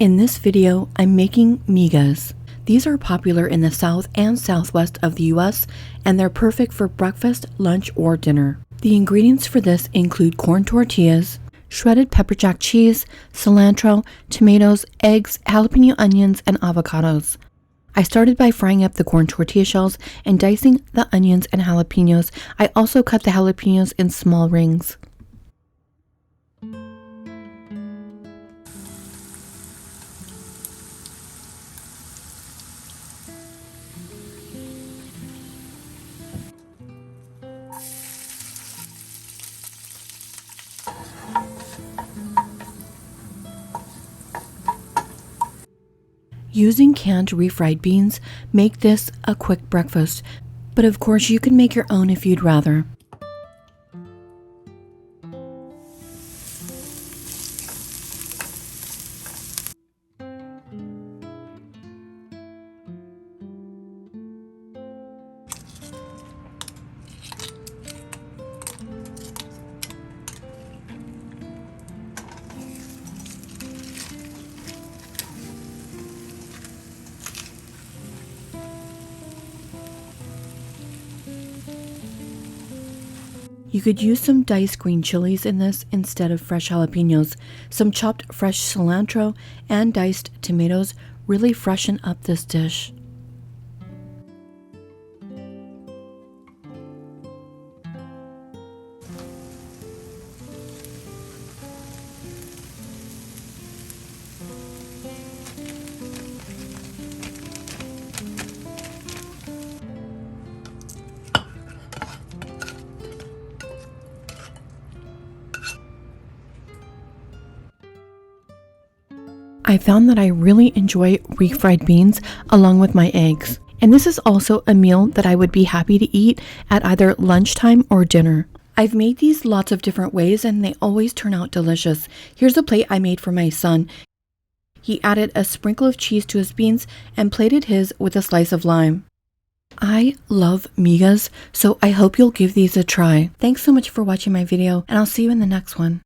In this video, I'm making migas. These are popular in the south and southwest of the US, and they're perfect for breakfast, lunch, or dinner. The ingredients for this include corn tortillas, shredded pepper jack cheese, cilantro, tomatoes, eggs, jalapeno onions, and avocados. I started by frying up the corn tortilla shells and dicing the onions and jalapenos. I also cut the jalapenos in small rings. Using canned refried beans make this a quick breakfast, but of course you can make your own if you'd rather. You could use some diced green chilies in this instead of fresh jalapenos. Some chopped fresh cilantro and diced tomatoes really freshen up this dish. I found that I really enjoy refried beans along with my eggs. And this is also a meal that I would be happy to eat at either lunchtime or dinner. I've made these lots of different ways and they always turn out delicious. Here's a plate I made for my son. He added a sprinkle of cheese to his beans and plated his with a slice of lime. I love migas, so I hope you'll give these a try. Thanks so much for watching my video, and I'll see you in the next one.